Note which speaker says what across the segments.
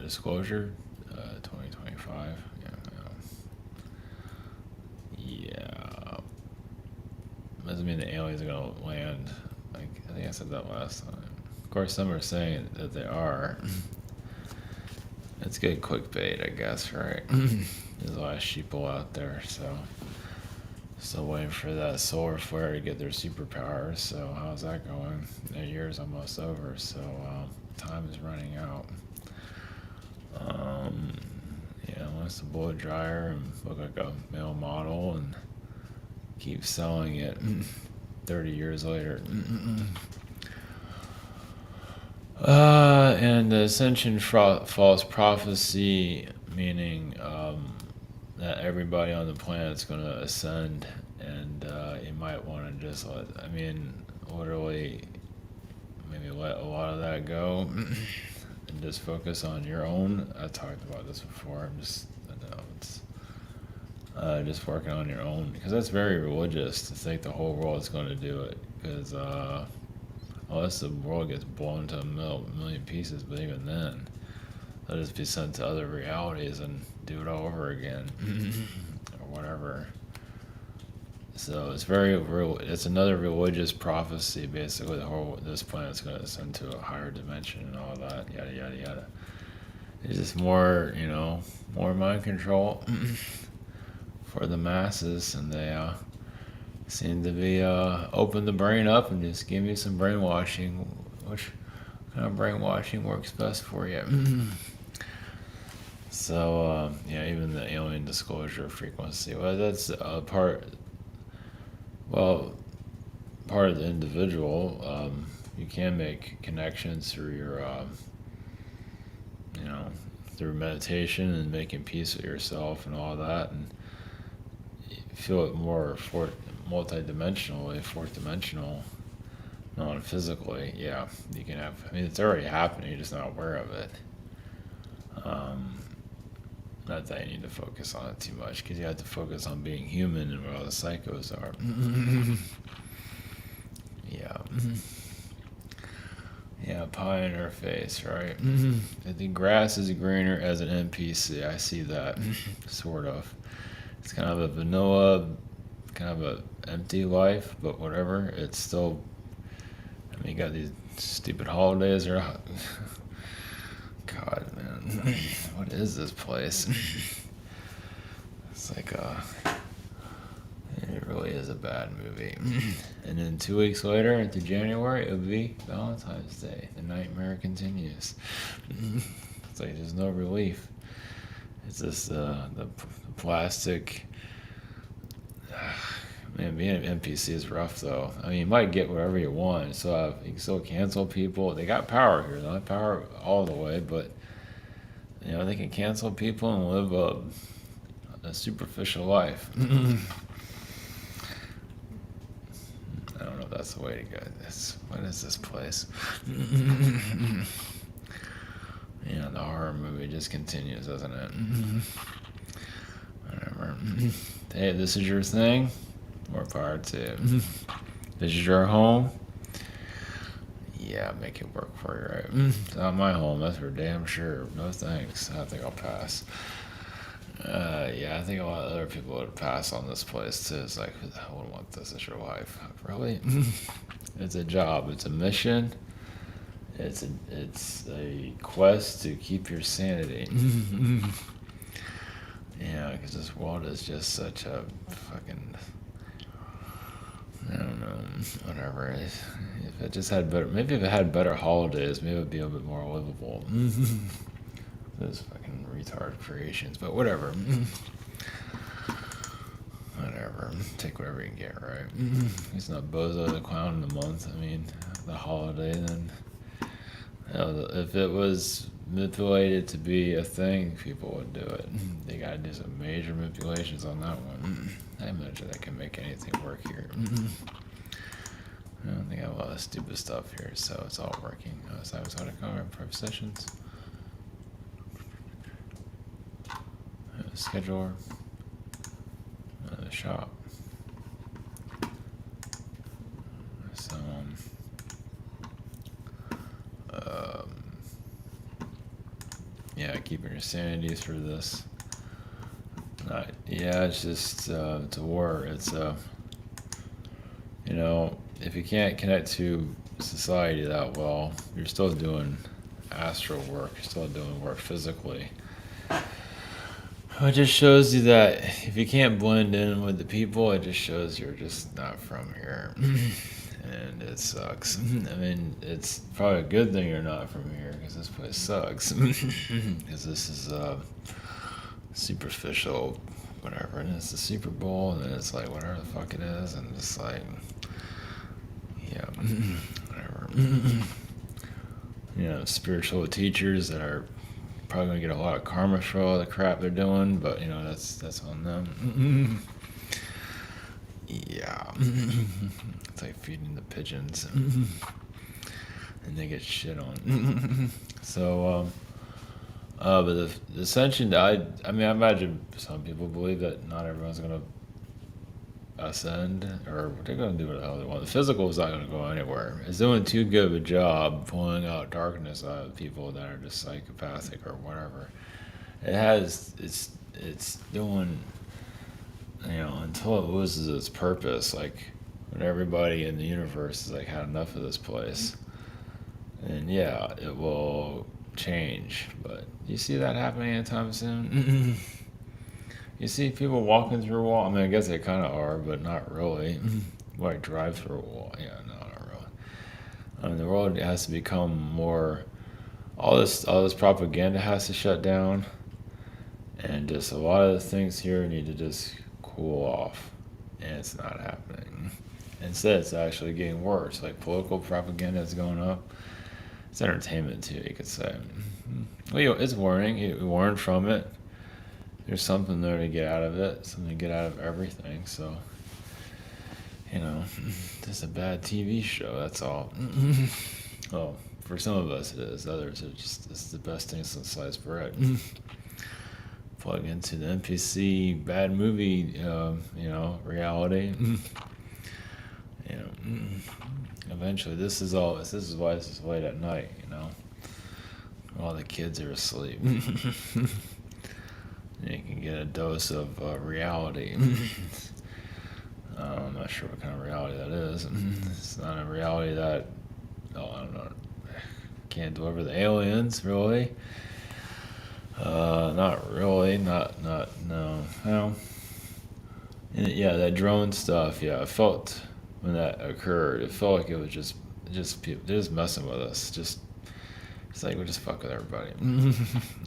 Speaker 1: disclosure, 2025. Yeah. Doesn't mean the aliens are gonna land. Like, I think I said that last time. Of course, some are saying that they are. It's good clickbait, I guess, right? There's a lot of sheeple out there, so still waiting for that solar flare to get their superpowers. So how's that going? The year's almost over, so time is running out. Unless the blow dryer and look like a male model and keep selling it 30 years later. And the Ascension false prophecy, meaning that everybody on the planet's going to ascend, and you might want to just literally maybe let a lot of that go and just focus on your own. I talked about this before. Just working on your own, because that's very religious to think the whole world's going to do it, because unless the world gets blown to a million pieces, but even then, they'll just be sent to other realities and do it all over again, or whatever. So it's it's another religious prophecy, basically. This planet's going to ascend to a higher dimension and all that, yada, yada, yada. It's just more, more mind control for the masses, and they seem to be open the brain up and just give me some brainwashing. Which kind of brainwashing works best for you? So even the alien disclosure frequency. Well, that's part of the individual. You can make connections through your through meditation and making peace with yourself and all that, and feel it more multi-dimensionally, fourth dimensional, non-physically. Yeah, you can have. It's already happening. You're just not aware of it. Not that you need to focus on it too much, because you have to focus on being human and where all the psychos are. Yeah. Yeah, pie in her face, right? The grass is greener as an NPC. I see that, sort of. It's kind of a vanilla, kind of a empty life, but whatever. It's still. You got these stupid holidays, or God, man, what is this place? It's like it really is a bad movie. And then 2 weeks later, into January, it'll be Valentine's Day. The nightmare continues. It's like there's no relief. It's just the plastic. Man, being an NPC is rough, though. You might get whatever you want. So you can still cancel people. They got power here. They don't have power all the way, but they can cancel people and live a superficial life. I don't know if that's the way to go. What is this place? The horror movie just continues, doesn't it? Whatever. Hey, this is your thing? More power to you. This is your home? Yeah, make it work for you, right? It's not my home, that's for damn sure. No thanks. I think I'll pass. I think a lot of other people would pass on this place too. It's like, who the hell would want this as your life? Really? It's a job. It's a mission. It's a quest to keep your sanity. Because this world is just such a fucking, I don't know, whatever. If it just had maybe if it had better holidays, maybe it would be a bit more livable. Those fucking retard creations, but whatever. Whatever. Take whatever you can get, right? It's not Bozo the Clown in the month. The holiday, then. If it was manipulated to be a thing, people would do it. They gotta do some major manipulations on that one. I imagine they can make anything work here. They got a lot of stupid stuff here, so it's all working. So I was how to cover private sessions. Scheduler. The shop. So, yeah, keeping your sanity through this. Yeah, it's just it's a war. It's if you can't connect to society that well, you're still doing astral work. You're still doing work physically. It just shows you that if you can't blend in with the people, it just shows you're just not from here. And it sucks. I mean, it's probably a good thing you're not from here, because this place sucks. Because this is superficial, whatever. And it's the Super Bowl, and then it's like whatever the fuck it is, and it's like, yeah, whatever. Spiritual teachers that are probably gonna get a lot of karma for all the crap they're doing, but that's on them. Yeah. It's like feeding the pigeons, and they get shit on. So but the Ascension, I mean, I imagine some people believe that not everyone's gonna ascend, or they're gonna do what the hell they want. The physical is not gonna go anywhere. It's doing too good of a job pulling out darkness out of people that are just psychopathic or whatever. It's doing, until it loses its purpose, like when everybody in the universe is like had enough of this place, and yeah, it will change. But you see that happening anytime soon? You see people walking through a wall. I mean, I guess they kind of are, but not really. Like drive through a wall. Yeah, no, not really. I mean, the world has to become more. All this propaganda has to shut down, and just a lot of the things here need to just cool off, and it's not happening. Instead, it's actually getting worse. Like political propaganda is going up. It's entertainment too, you could say. Well, it's warning. You warn from it. There's something there to get out of it, something to get out of everything. So, just a bad TV show, that's all. Well, for some of us it is. Others, it's the best thing since sliced bread. Plug into the NPC bad movie, reality. Eventually, this is why this is late at night, while the kids are asleep. You can get a dose of reality. I'm not sure what kind of reality that is. It's not a reality that, I don't know, can't deliver the aliens, really. Not really, no. Well, yeah, that drone stuff, yeah, I felt when that occurred, it felt like it was just people, they're just messing with us, it's like we just fuck with everybody. And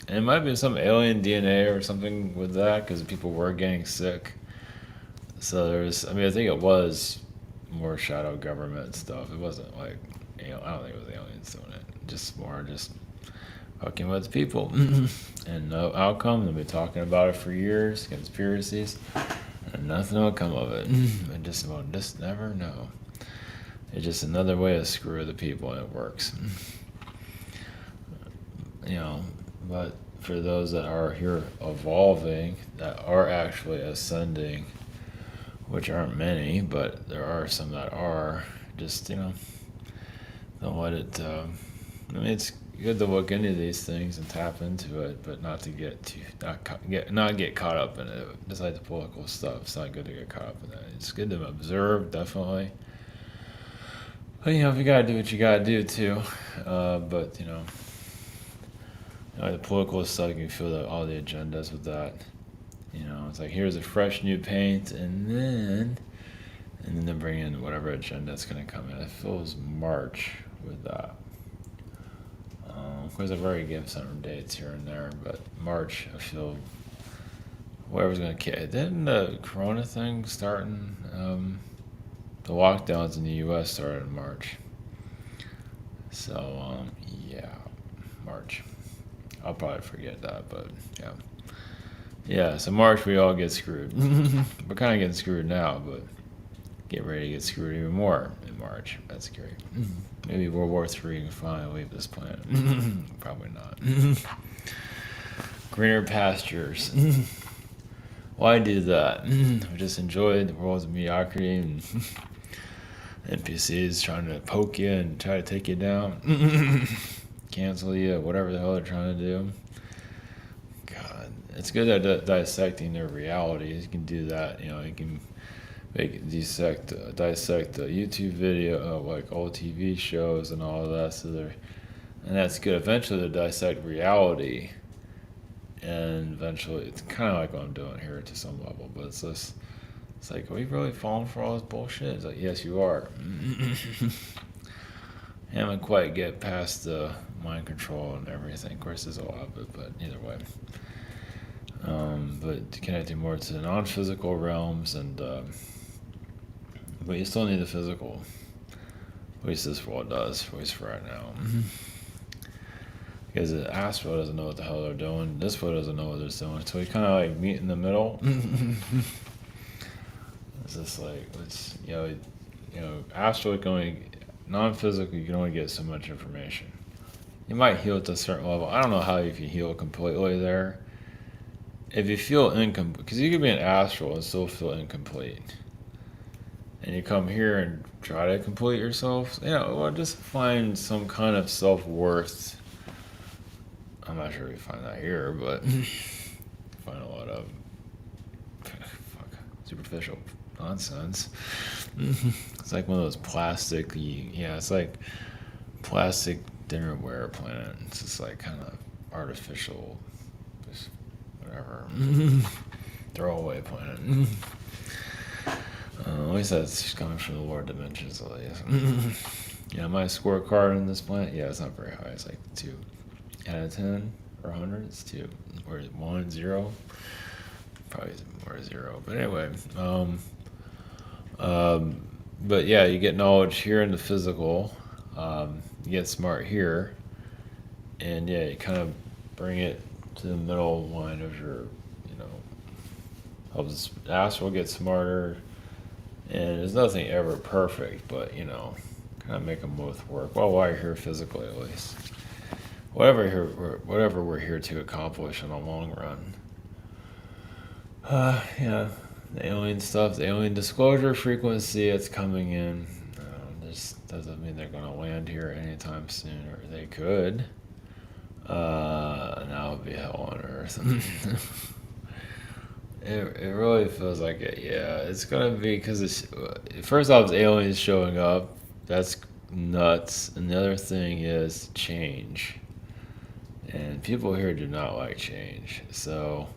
Speaker 1: it might be some alien DNA or something with that, because people were getting sick. So I think it was more shadow government stuff. It wasn't like, I don't think it was aliens doing it. Just more fucking with people. And no outcome. They've been talking about it for years, conspiracies, and nothing will come of it. And we'll just never know. It's just another way to screw the people, and it works. But for those that are here evolving, that are actually ascending, which aren't many, but there are some that are, just, don't let it, it's good to look into these things and tap into it, but not to not get caught up in it. Just like the political stuff, it's not good to get caught up in that. It's good to observe, definitely. But, if you gotta do what you gotta do, too. But, the political stuff, you can feel all the agendas with that. It's like, here's a fresh new paint, and then they bring in whatever agenda that's going to come in. It feels March with that. Of course, I've already given some dates here and there, but March, I feel whatever's going to kick. Didn't the Corona thing start in, the lockdowns in the U.S. started in March. So, yeah, March. I'll probably forget that, but yeah. Yeah, so March we all get screwed. We're kind of getting screwed now, but get ready to get screwed even more in March. That's scary. Maybe World War III can finally leave this planet. Probably not. Greener pastures. Why do that? We just enjoy the world's mediocrity and NPCs trying to poke you and try to take you down. Cancel you, whatever the hell they're trying to do. God, it's good at dissecting their realities. You can do that. You can dissect a YouTube video of like old TV shows and all of that. And that's good. Eventually, to dissect reality, and eventually, it's kind of like what I'm doing here to some level. But it's like, are we really falling for all this bullshit? It's like, yes, you are. Haven't quite get past the mind control and everything. Of course, there's a lot of it, but either way. But connecting more to the non-physical realms, but you still need the physical. At least this world does, at least for right now. Because the astral doesn't know what the hell they're doing. This world doesn't know what they're doing. So we kind of like meet in the middle. It's just like, astral non-physical, you can only get so much information. You might heal to a certain level. I don't know how you can heal completely there. If you feel incomplete, because you could be an astral and still feel incomplete. And you come here and try to complete yourself, just find some kind of self-worth. I'm not sure if you find that here, but find a lot of superficial nonsense. It's like one of those plastic, it's like plastic dinnerware planet. It's just like kind of artificial, just whatever, throwaway planet. At least that's coming from the lower dimensions, at least. My scorecard on this planet, it's not very high. It's like 2 out of 10 or 100. It's 2 or 1, 0. Probably more 0. But anyway, but you get knowledge here in the physical. You get smart here, and you kind of bring it to the middle line of your, helps the astral get smarter. And there's nothing ever perfect, but kind of make them both work. Well, while you're here physically, at least, whatever we're here to accomplish in the long run. The alien stuff, the alien disclosure frequency, it's coming in. This doesn't mean they're going to land here anytime soon, or they could. Now it'll be hell on earth. It really feels like it. It's gonna be because it's first off, it's aliens showing up. That's nuts. And the other thing is change, and people here do not like change. So,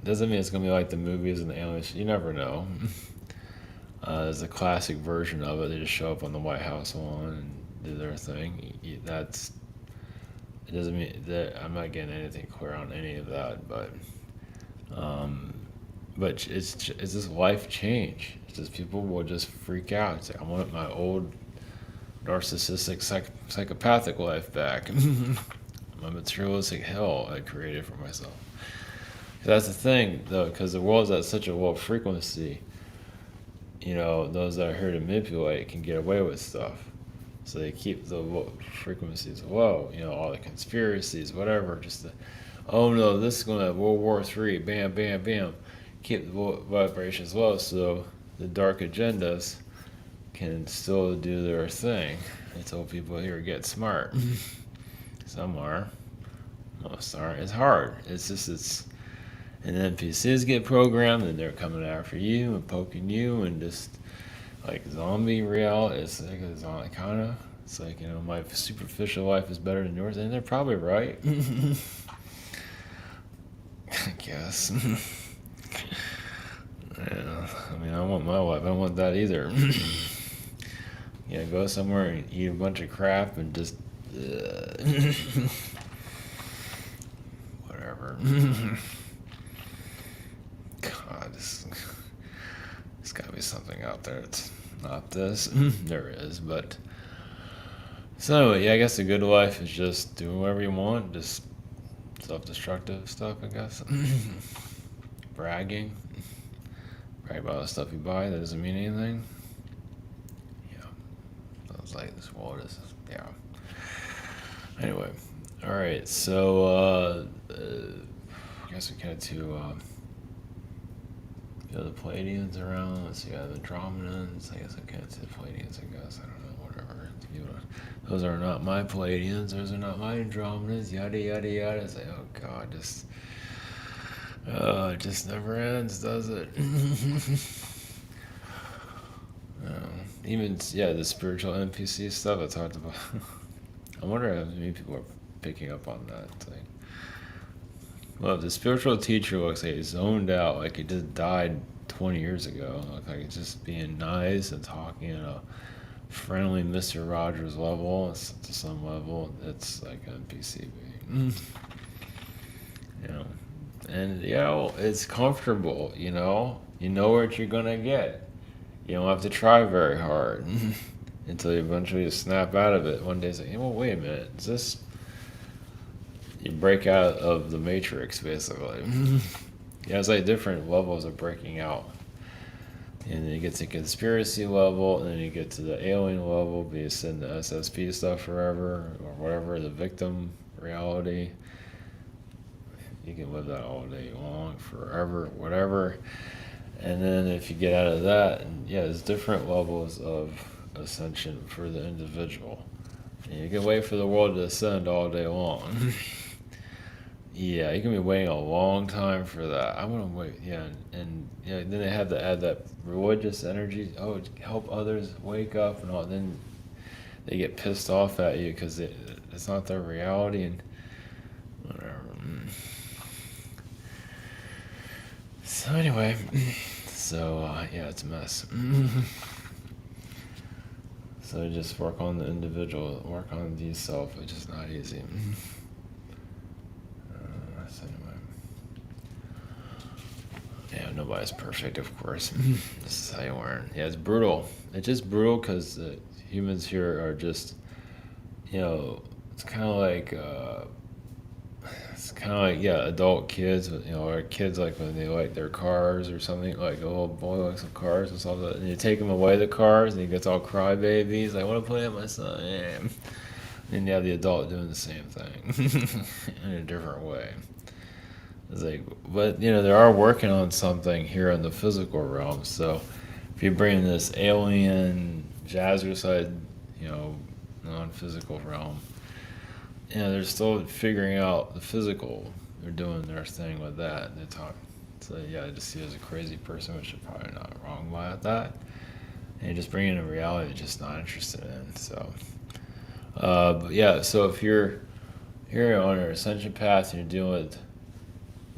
Speaker 1: doesn't mean it's gonna be like the movies and the aliens. You never know. There's a classic version of it. They just show up on the White House lawn and do their thing. It doesn't mean that I'm not getting anything clear on any of that, but it's just life change. It's just people will just freak out. It's like, I want my old narcissistic psychopathic life back. My materialistic hell I created for myself. That's the thing, though, because the world's at such a low frequency. Those that are here to manipulate can get away with stuff. So they keep the frequencies low. All the conspiracies, whatever. Oh no, this is going to have World War III. Bam, bam, bam. Keep the vibrations low so the dark agendas can still do their thing until people here get smart. Some are. Most aren't. It's hard. And then NPCs get programmed and they're coming after you and poking you and just like zombie reality. It's like a zombie kind of. It's like, my superficial life is better than yours. And they're probably right. I guess. I want my life. I don't want that either. Go somewhere and eat a bunch of crap and just whatever. God, there's got to be something out there that's not this. There is, but so anyway, I guess the good life is just doing whatever you want, just self-destructive stuff, I guess. Brag about the stuff you buy that doesn't mean anything. Sounds like this world is, Anyway, alright, so, I guess we get to, the Pleiadians around. Let's see, the Andromedans. I guess I get to the Pleiadians, I don't know, whatever. Those are not my Palladians, those are not my Andromedas, yada yada yada. It's like, oh God, it just never ends, does it? Even the spiritual NPC stuff I talked about. I wonder how many people are picking up on that thing. Well, the spiritual teacher looks like he's zoned out, like he just died 20 years ago. Like he's just being nice and talking at a friendly Mr. Rogers level. To some level, it's like NPC being. And it's comfortable. You know what you're gonna get. You don't have to try very hard until you eventually snap out of it. One day, it's like, wait a minute, is this? You break out of the matrix, basically. It's like different levels of breaking out. And then you get to conspiracy level, and then you get to the alien level, but you send the SSP stuff forever, or whatever, the victim reality. You can live that all day long, forever, whatever. And then if you get out of that, there's different levels of ascension for the individual. And you can wait for the world to ascend all day long. You can be waiting a long time for that. I want to wait, and then they have to add that religious energy. Oh, help others wake up and all. Then they get pissed off at you because it's not their reality and whatever. So anyway, it's a mess. So just work on the individual, work on the self, which is not easy. So anyway, nobody's perfect, of course. This is how you learn. It's brutal. It's just brutal because the humans here are just, it's kind of like. It's kind of like adult kids, or kids like when they like their cars or something. Like a little boy likes some cars or something, and you take him away the cars, and he gets all crybabies. Like, I want to play with my son. And then you have the adult doing the same thing in a different way. It's like, but they are working on something here in the physical realm. So if you bring this alien jazzercise, non-physical realm. They're still figuring out the physical. They're doing their thing with that. They talk. So I just see you as a crazy person, which is probably not wrong by that. And you just bring in a reality you're just not interested in. So, so if you're on your ascension path and you're dealing with,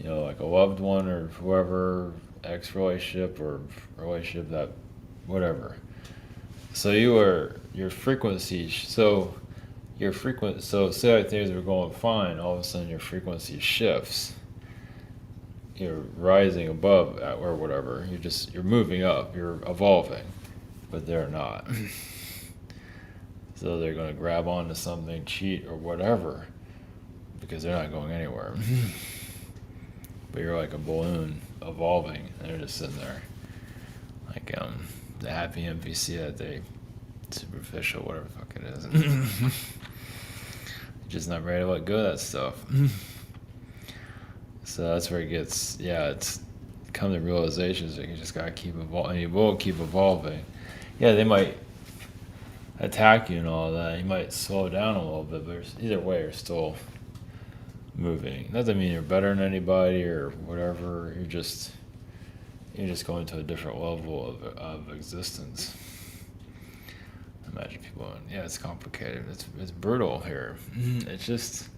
Speaker 1: like a loved one or whoever, ex-relationship or relationship that, whatever. So your frequency, so say like things were going fine, all of a sudden your frequency shifts. You're rising above or whatever. You're moving up. You're evolving, but they're not. So they're going to grab onto something, cheat or whatever, because they're not going anywhere. But you're like a balloon evolving, and they're just sitting there, like the happy NPC that they superficial, whatever the fuck it is. Just not ready to let go of that stuff. So that's where it gets, it's come to realizations that you just gotta keep evolving, and you will keep evolving. They might attack you and all that. You might slow down a little bit, but either way, you're still moving. Doesn't mean you're better than anybody or whatever. You're just going to a different level of existence. Imagine people going, it's complicated. It's brutal here. It's just,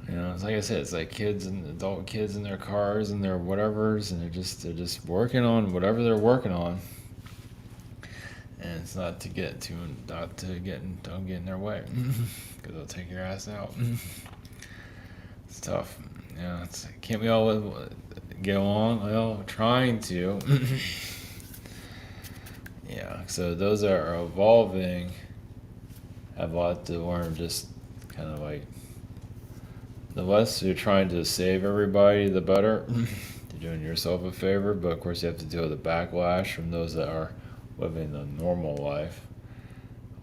Speaker 1: it's like I said, it's like adult kids in their cars and their whatevers, and they're just working on whatever they're working on. And it's don't get in their way, because they'll take your ass out. It's tough. Can't we all get along? Well, trying to. So those that are evolving have a lot to learn, just kind of like, the less you're trying to save everybody, the better. You're doing yourself a favor, but of course you have to deal with the backlash from those that are living the normal life,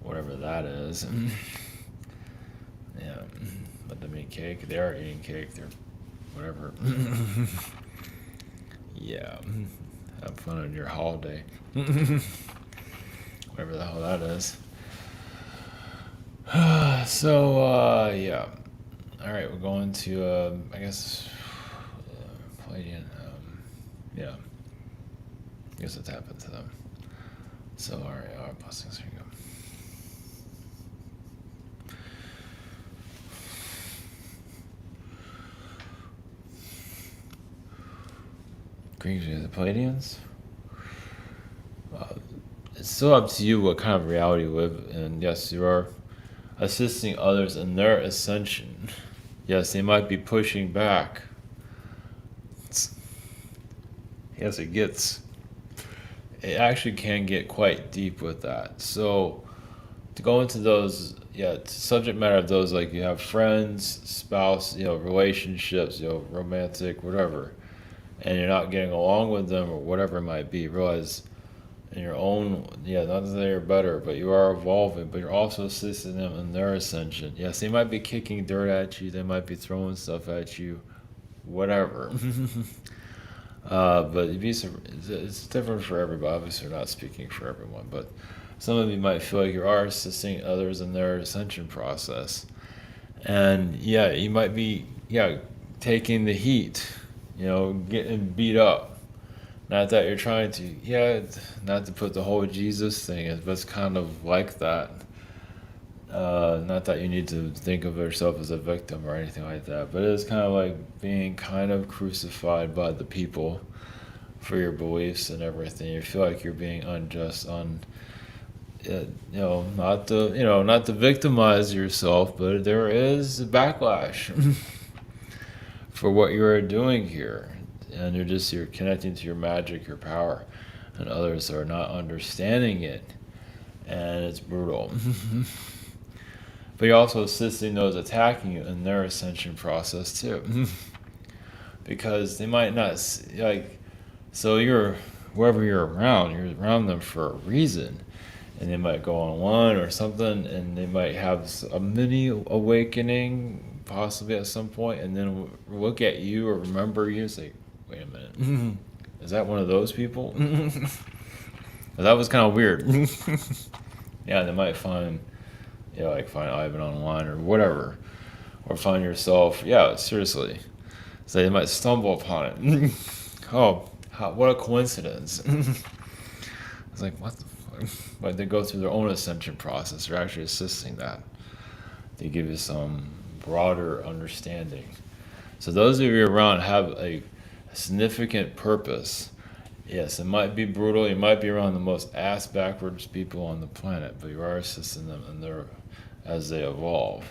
Speaker 1: whatever that is. Let them eat cake. They are eating cake. They're whatever. Have fun on your holiday. Whatever the hell that is. Yeah. All right, we're going to, I guess, Palladian. Yeah, I guess it's happened to them. So, all right, our blessings. Here you go. Greetings to the Palladians. It's still up to you what kind of reality you live in. Yes, you are assisting others in their ascension. Yes, they might be pushing back. Yes, it actually can get quite deep with that. So to go into those, subject matter of those, like you have friends, spouse, relationships, romantic, whatever, and you're not getting along with them or whatever it might be, realize in your own, not that they're better, but you are evolving, but you're also assisting them in their ascension. Yes, they might be kicking dirt at you, they might be throwing stuff at you, whatever. But it's different for everybody. Obviously, we're not speaking for everyone, but some of you might feel like you are assisting others in their ascension process. And you might be, taking the heat, getting beat up. Not that you're trying to, not to put the whole Jesus thing in, but it's kind of like that. Not that you need to think of yourself as a victim or anything like that, but it's kind of like being kind of crucified by the people for your beliefs and everything. You feel like you're being unjust, not to victimize yourself, but there is a backlash for what you are doing here, and you're connecting to your magic, your power, and others are not understanding it, and it's brutal. But you're also assisting those attacking you in their ascension process too. Because they might not, so wherever you're around them for a reason. And they might go on one or something, and they might have a mini awakening, possibly at some point, and then look at you or remember you and say, wait a minute, is that one of those people? That was kind of weird. They might find Ivan online or whatever, or find yourself, seriously. So they might stumble upon it. What a coincidence. It's like, what the fuck? But they go through their own ascension process. They're actually assisting that. They give you some broader understanding. So those of you around have a significant purpose. Yes, it might be brutal. You might be around the most ass backwards people on the planet, but you are assisting them as they evolve.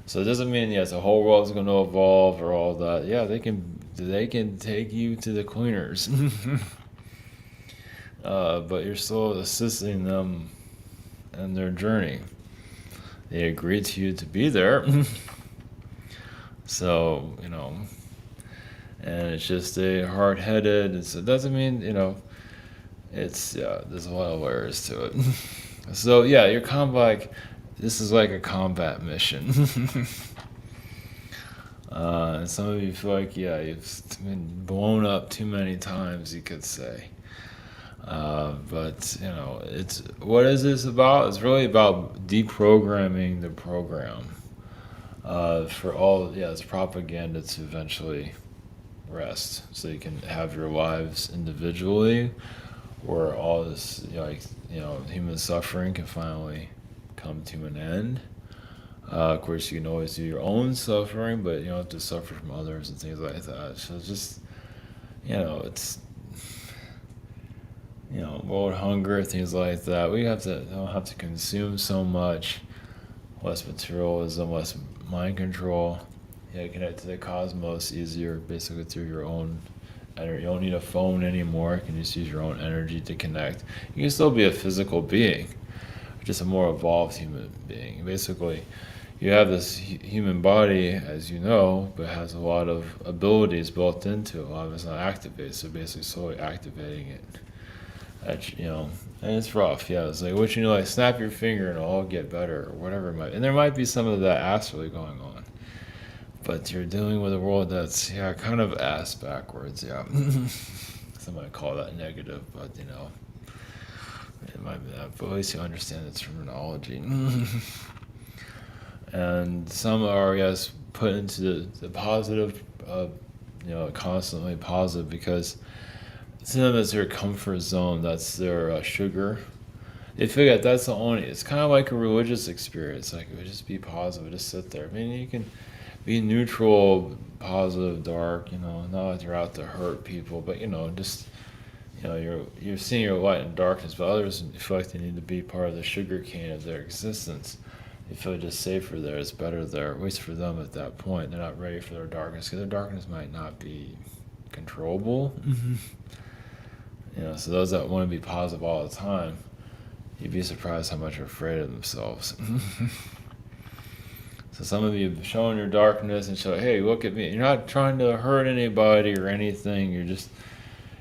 Speaker 1: So it doesn't mean the whole world is going to evolve or all that. Yeah, they can take you to the cleaners, but you're still assisting them in their journey. They agreed to you to be there, so and it's just a hard-headed. It doesn't mean it's there's a lot of layers to it. So you're kind of like, this is like a combat mission. And some of you feel like you've been blown up too many times, you could say. But it's, what is this about? It's really about deprogramming the program. For all it's propaganda to eventually rest, so you can have your lives individually, where all this human suffering can finally come to an end. Of course, you can always do your own suffering, but you don't have to suffer from others and things like that. So it's just, it's, world hunger, things like that. We don't have to consume so much. Less materialism, less mind control. Connect to the cosmos easier, basically through your own energy. You don't need a phone anymore. You can just use your own energy to connect. You can still be a physical being, just a more evolved human being. Basically, you have this human body, as you know, but has a lot of abilities built into it. A lot of it's not activated, so basically slowly activating it. And it's rough. It's like snap your finger and it'll all get better, or whatever it might. And there might be some of that astrally going on, but you're dealing with a world that's kind of ass backwards. Some might call that negative, but it might be that. But at least you understand the terminology. And some are, yes, put into the positive, constantly positive, because to them it's their comfort zone. That's their sugar. They figure that's the only. It's kind of like a religious experience. Like, it would just be positive, just sit there. I mean, you can be neutral, positive, dark. Not like you're out to hurt people, but just you're seeing your light and darkness. But others feel like they need to be part of the sugar cane of their existence. They feel just safer there. It's better there, at least for them at that point. They're not ready for their darkness, because their darkness might not be controllable. So those that want to be positive all the time, you'd be surprised how much are afraid of themselves. So some of you have shown your darkness and show, hey, look at me. You're not trying to hurt anybody or anything. You're just,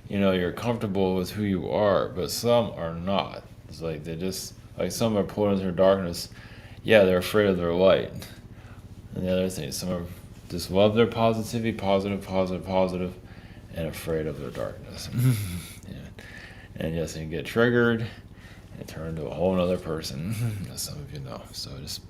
Speaker 1: you're comfortable with who you are. But some are not. It's like some are pulled into their darkness. Yeah, they're afraid of their light. And the other thing, some are just love their positivity, positive, and afraid of their darkness. Yeah. And yes, they can get triggered and turn into a whole other person, as some of you know. So just